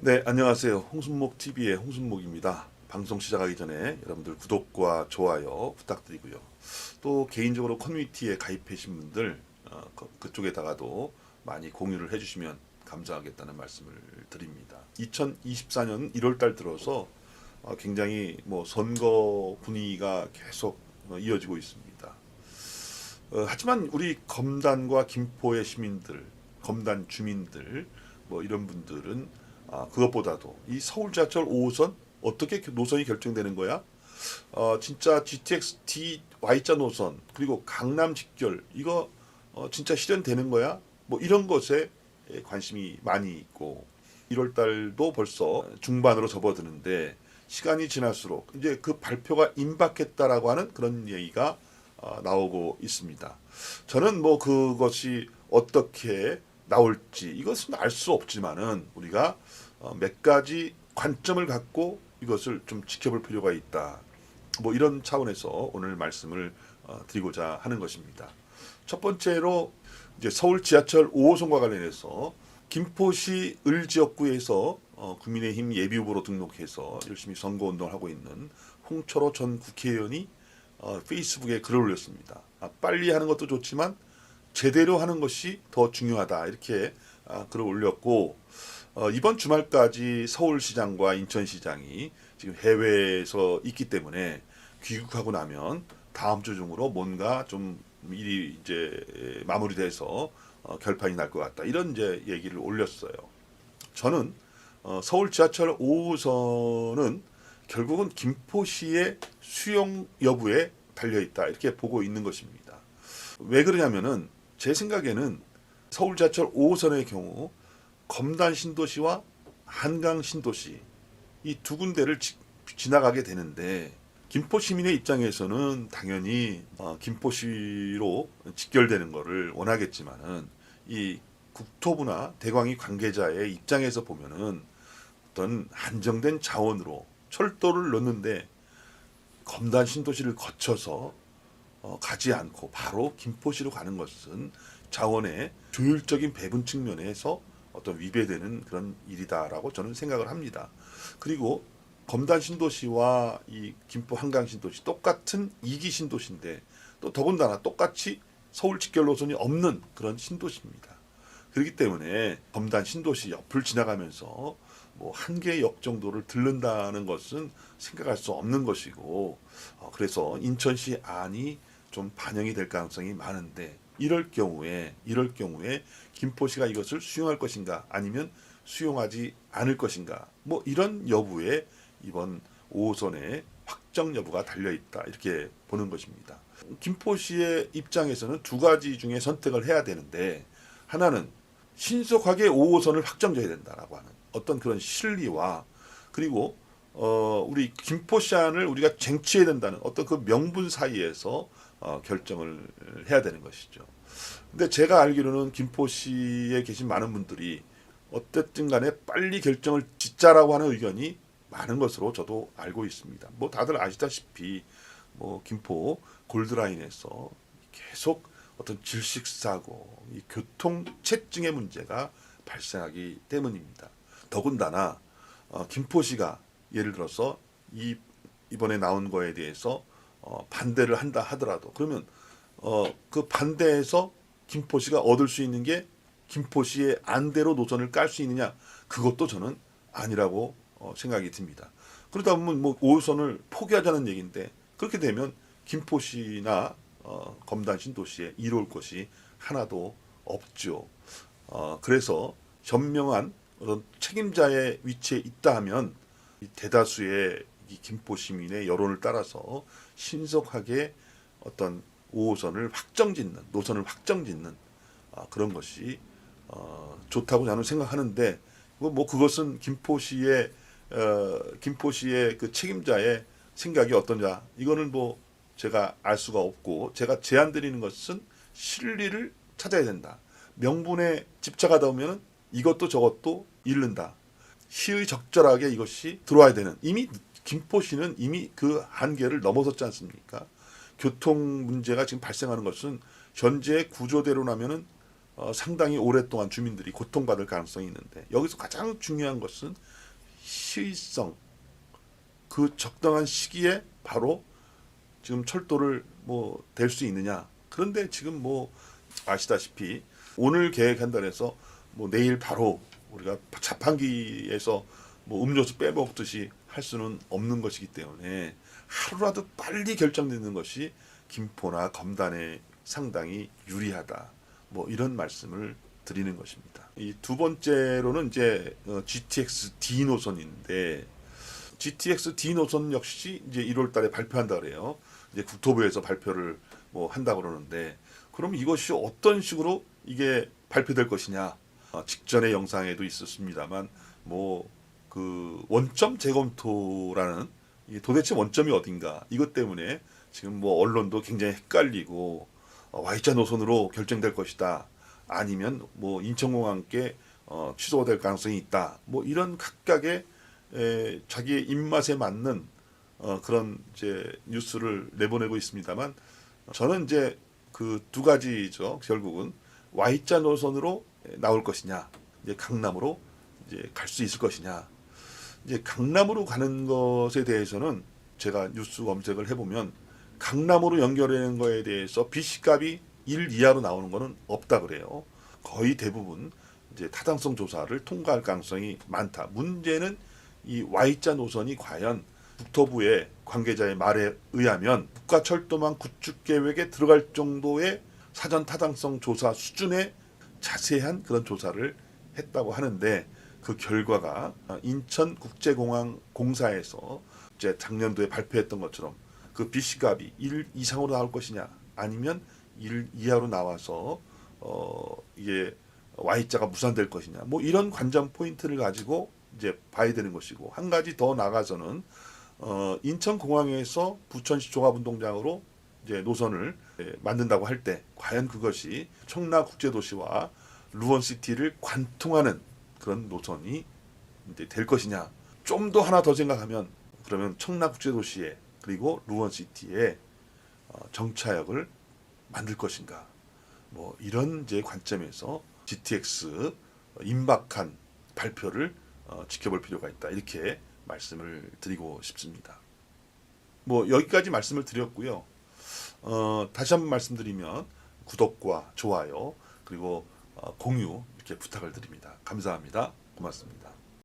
네, 안녕하세요. 홍순목 TV의 홍순목입니다. 방송 시작하기 전에 여러분들 구독과 좋아요 부탁드리고요. 또 개인적으로 커뮤니티에 가입하신 분들 그쪽에다가도 많이 공유를 해주시면 감사하겠다는 말씀을 드립니다. 2024년 1월달 들어서 굉장히 선거 분위기가 계속 이어지고 있습니다. 하지만 우리 검단과 김포의 시민들, 검단 주민들 이런 분들은 그것보다도 이 서울 지하철 5호선 어떻게 노선이 결정되는 거야? 진짜 GTX D Y자 노선 그리고 강남 직결 이거 진짜 실현되는 거야? 이런 것에 관심이 많이 있고 1월 달도 벌써 중반으로 접어드는데 시간이 지날수록 이제 그 발표가 임박했다라고 하는 그런 얘기가 나오고 있습니다. 저는 그것이 어떻게 나올지 이것은 알 수 없지만은 우리가 몇 가지 관점을 갖고 이것을 좀 지켜볼 필요가 있다. 이런 차원에서 오늘 말씀을 드리고자 하는 것입니다. 첫 번째로 이제 서울 지하철 5호선과 관련해서 김포시 을지역구에서 국민의힘 예비후보로 등록해서 열심히 선거운동을 하고 있는 홍철호 전 국회의원이 페이스북에 글을 올렸습니다. 빨리 하는 것도 좋지만 제대로 하는 것이 더 중요하다 이렇게 글을 올렸고 이번 주말까지 서울시장과 인천시장이 지금 해외에서 있기 때문에 귀국하고 나면 다음 주 중으로 뭔가 좀 일이 이제 마무리돼서 결판이 날 것 같다 이런 이제 얘기를 올렸어요. 저는 서울 지하철 5호선은 결국은 김포시의 수용 여부에 달려 있다 이렇게 보고 있는 것입니다. 왜 그러냐면은 제 생각에는 서울 지하철 5호선의 경우 검단 신도시와 한강 신도시 이 두 군데를 지나가게 되는데 김포 시민의 입장에서는 당연히 김포시로 직결되는 것을 원하겠지만은 이 국토부나 대광위 관계자의 입장에서 보면은 어떤 한정된 자원으로 철도를 넣는데 검단 신도시를 거쳐서 가지 않고 바로 김포시로 가는 것은 자원의 효율적인 배분 측면에서 어떤 위배되는 그런 일이다라고 저는 생각을 합니다. 그리고 검단 신도시와 이 김포 한강 신도시 똑같은 2기 신도시인데 또 더군다나 똑같이 서울 직결 노선이 없는 그런 신도시입니다. 그렇기 때문에 검단 신도시 옆을 지나가면서 한 개의 역 정도를 들른다는 것은 생각할 수 없는 것이고 그래서 인천시 안이 좀 반영이 될 가능성이 많은데 이럴 경우에 김포시가 이것을 수용할 것인가 아니면 수용하지 않을 것인가 이런 여부에 이번 5호선의 확정 여부가 달려있다 이렇게 보는 것입니다. 김포시의 입장에서는 두 가지 중에 선택을 해야 되는데 하나는 신속하게 5호선을 확정져야 된다라고 하는 어떤 그런 실리와 그리고 우리 김포시 안을 우리가 쟁취해야 된다는 어떤 그 명분 사이에서 결정을 해야 되는 것이죠. 근데 제가 알기로는 김포시에 계신 많은 분들이 어쨌든 간에 빨리 결정을 짓자라고 하는 의견이 많은 것으로 저도 알고 있습니다. 다들 아시다시피 김포 골드라인에서 계속 어떤 질식사고, 이 교통체증의 문제가 발생하기 때문입니다. 더군다나 김포시가 예를 들어서 이번에 나온 거에 대해서 반대를 한다 하더라도 그러면 그 반대에서 김포시가 얻을 수 있는 게 김포시의 안대로 노선을 깔 수 있느냐 그것도 저는 아니라고 생각이 듭니다. 그러다 보면 5호선을 포기하자는 얘기인데 그렇게 되면 김포시나 검단 신도시에 이로울 것이 하나도 없죠. 그래서 현명한 어떤 책임자의 위치에 있다 하면 대다수의 이 김포 시민의 여론을 따라서 신속하게 어떤 5호선을 노선을 확정짓는 그런 것이 좋다고 저는 생각하는데 그것은 김포시의 그 책임자의 생각이 어떠냐 이거는 제가 알 수가 없고 제가 제안 드리는 것은 실리를 찾아야 된다. 명분에 집착하다 보면 이것도 저것도 잃는다. 시의적절하게 이것이 들어와야 되는 이미 김포시는 이미 그 한계를 넘어섰지 않습니까? 교통 문제가 지금 발생하는 것은 현재 구조대로라면은 상당히 오랫동안 주민들이 고통받을 가능성이 있는데 여기서 가장 중요한 것은 시의성, 그 적당한 시기에 바로 지금 철도를 뭐 될 수 있느냐. 그런데 지금 뭐 아시다시피 오늘 계획한다 해서 뭐 내일 바로 우리가 자판기에서 뭐 음료수 빼먹듯이 할 수는 없는 것이기 때문에 하루라도 빨리 결정되는 것이 김포나 검단에 상당히 유리하다. 뭐 이런 말씀을 드리는 것입니다. 이 두 번째로는 이제 GTX D 노선인데 GTX D 노선 역시 이제 1월 달에 발표한다 그래요. 이제 국토부에서 발표를 뭐 한다 그러는데 그럼 이것이 어떤 식으로 이게 발표될 것이냐? 직전의 영상에도 있었습니다만 뭐 그 원점 재검토라는 이 도대체 원점이 어딘가 이것 때문에 지금 뭐 언론도 굉장히 헷갈리고 Y자 노선으로 결정될 것이다. 아니면 뭐 인천공항께 취소가 될 가능성이 있다. 뭐 이런 각각의 자기의 입맛에 맞는 그런 이제 뉴스를 내보내고 있습니다만 저는 이제 그 두 가지죠. 결국은 Y자 노선으로 나올 것이냐, 이제 강남으로 이제 갈 수 있을 것이냐. 이제 강남으로 가는 것에 대해서는 제가 뉴스 검색을 해보면 강남으로 연결하는 거에 대해서 BC값이 1 이하로 나오는 거는 없다 그래요. 거의 대부분 이제 타당성 조사를 통과할 가능성이 많다. 문제는 이 Y자 노선이 과연 국토부의 관계자의 말에 의하면 국가철도망 구축 계획에 들어갈 정도의 사전 타당성 조사 수준의 자세한 그런 조사를 했다고 하는데 그 결과가 인천국제공항 공사에서 이제 작년도에 발표했던 것처럼 그 BC값이 1 이상으로 나올 것이냐 아니면 1 이하로 나와서 이게 Y자가 무산될 것이냐 뭐 이런 관전 포인트를 가지고 이제 봐야 되는 것이고 한 가지 더 나가서는 인천공항에서 부천시 종합운동장으로 이제 노선을 만든다고 할 때 과연 그것이 청라국제도시와 루원시티를 관통하는 그런 노선이 이제 될 것이냐. 좀 더 하나 더 생각하면 그러면 청라국제도시에 그리고 루원시티에 정차역을 만들 것인가. 뭐 이런 이제 관점에서 GTX 임박한 발표를 지켜볼 필요가 있다. 이렇게 말씀을 드리고 싶습니다. 뭐 여기까지 말씀을 드렸고요. 다시 한번 말씀드리면 구독과 좋아요 그리고 공유 이렇게 부탁을 드립니다. 감사합니다. 고맙습니다.